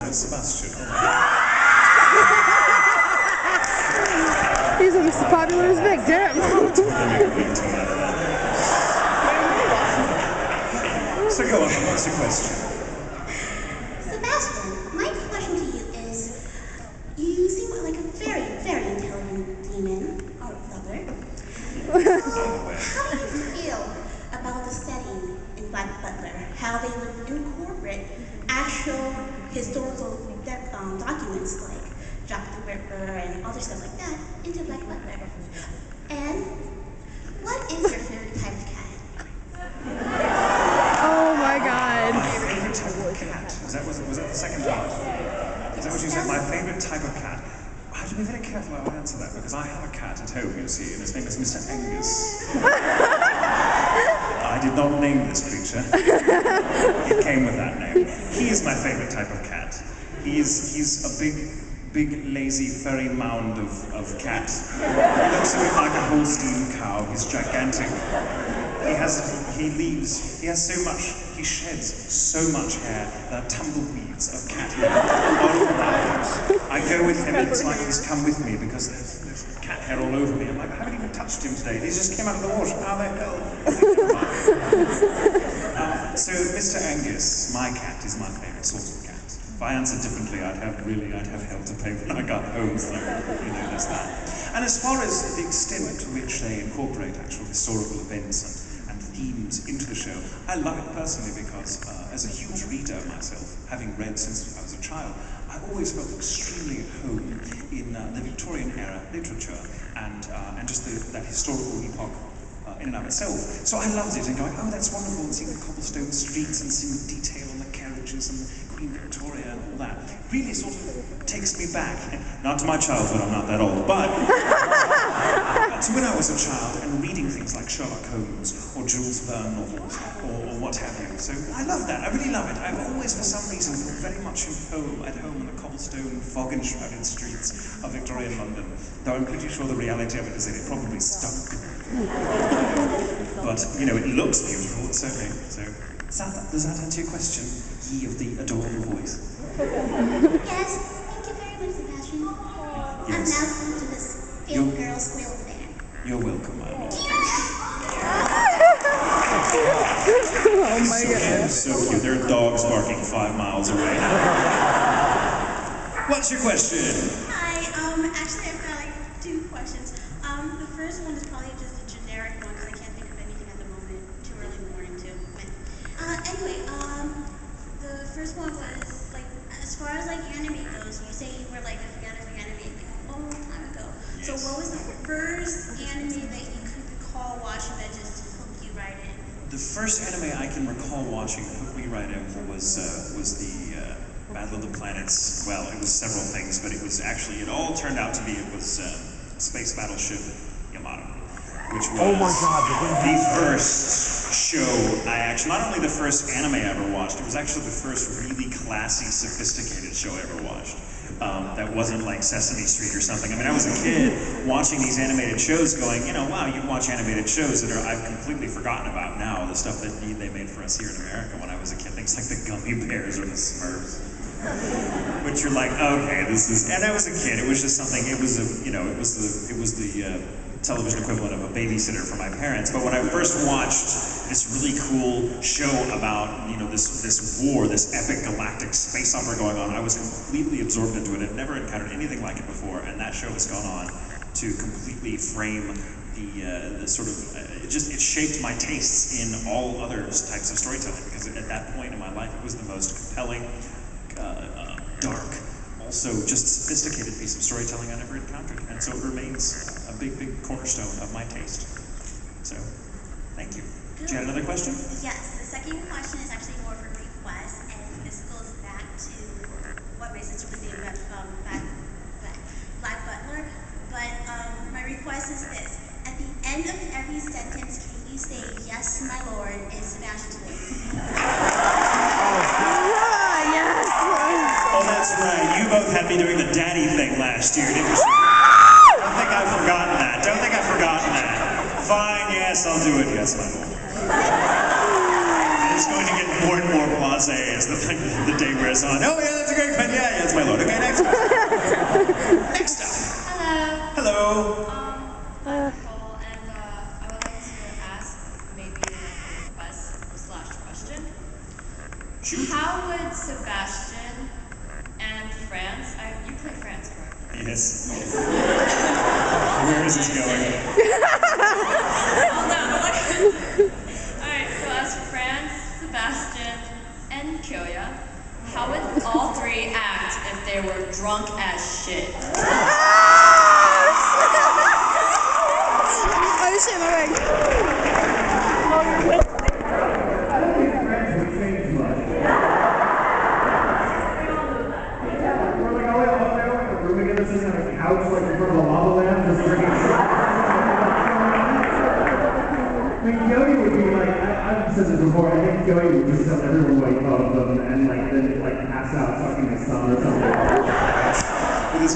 Sebastian. He's almost as popular as Vic, damn. So go on, what's your question? Sebastian, my question to you is, you seem like a very, very intelligent demon, or lover. How do you feel about the setting in Black Butler? How they would incorporate actual historical documents like Jack the Ripper and other stuff like that into Black Butler? And what is your favorite type of cat? Oh my god. My favorite type of cat? Was that the second part? Is that what you said? My favorite type of cat? I have to be very careful how I answer that because I have a cat at home, you see, and his name is Mr. Angus. I did not name this creature. It came with that name. He is my favorite type of cat. He's a big, lazy, furry mound of cat. He looks a bit like a Holstein cow. He's gigantic. He sheds so much hair, there are tumbleweeds of cat hair all around. I go with him, it's like he's come with me because there's cat hair all over me. I'm like, I haven't even touched him today. He just came out of the water. How the hell? So Mr. Angus, my cat, is my favorite sort of cat. If I answered differently, I'd have hell to pay when I got home, so there's that. And as far as the extent to which they incorporate actual historical events and themes into the show, I love it personally because as a huge reader myself, having read since I was a child, I always felt extremely at home in the Victorian era literature and just that historical epoch in and of itself. So I loved it and going, oh, that's wonderful, and seeing the cobblestone streets and seeing the detail on the carriages and Queen Victoria and all that really sort of takes me back. Not to my childhood, I'm not that old, but to when I was a child and reading things like Sherlock Holmes or Jules Verne novels or what have you. So I love that, I really love it. I've always, for some reason, felt very much at home in the cobblestone, fog-enshrouded streets of Victorian London, though I'm pretty sure the reality of it is that it probably stunk. But, it looks beautiful, certainly. So, does that answer your question, ye of the adorable voice? Yes, thank you very much, Sebastian. Yes. I'm now going to this film girl squeal affair. You're welcome, my lord. Oh my god. So cute. There are dogs barking 5 miles away. What's your question? Hi, actually I've got like 2 questions. The first one is probably just a generic one because I can't think of anything at the moment. Too early in the morning to win. Anyway, the first one was like, as far as like anime goes, you say you were like a fan of anime like a long time ago. Yes. So what was the first anime that you could recall watching that just hooked you right in? The first anime I can recall watching that hooked me right in was the Battle of the Planets. Well, it was several things, but it all turned out to be, Space Battleship Yamato, which was the first show not only the first anime I ever watched, it was actually the first really classy, sophisticated show I ever watched. That wasn't like Sesame Street or something. I mean, I was a kid watching these animated shows going, wow, you watch animated shows that I've completely forgotten about now, the stuff that they made for us here in America when I was a kid, things like the Gummy Bears or the Smurfs. Which you're like, okay, and I was a kid, it was just something, it was the television equivalent of a babysitter for my parents. But when I first watched this really cool show about, this war, this epic galactic space opera going on, I was completely absorbed into it. I'd never encountered anything like it before, and that show has gone on to completely frame the sort of, it shaped my tastes in all other types of storytelling, because at that point in my life, it was the most compelling, dark, also just sophisticated piece of storytelling I'd ever encountered, and so it remains a big cornerstone of my taste. So, thank you. Good. Do you have another question? Yes, the second question is actually more of a request, and this goes back to what makes it really about Black Butler. But my request is this: at the end of every sentence, can you say "Yes, my lord" in Sebastian's voice? Yes. Oh, that's right. You both had me doing the daddy thing last year, didn't you? Don't think I've forgotten that. Fine, yes, I'll do it. Yes, my lord. It's going to get more and more blasé as the day wears on. Oh, yeah, that's great friend. Yeah, it's my lord. Okay, next one. Next up. Hello. Hello. I'm Nicole, and I would like to ask maybe like a request / question. Shoot. How would Sebastian and France? You play France, correct? Yes. Where is this going? Oh no. Alright, so as France, Sebastian, and Kyoya, how would all three act if they were drunk as shit? Oh shit, my bag. Couch like in front of a lava lamp, just drinking. I mean, Yogi would be like, I've said this before, I think Yogi would just tell everyone what he thought of them and like then like pass out sucking his thumb or something.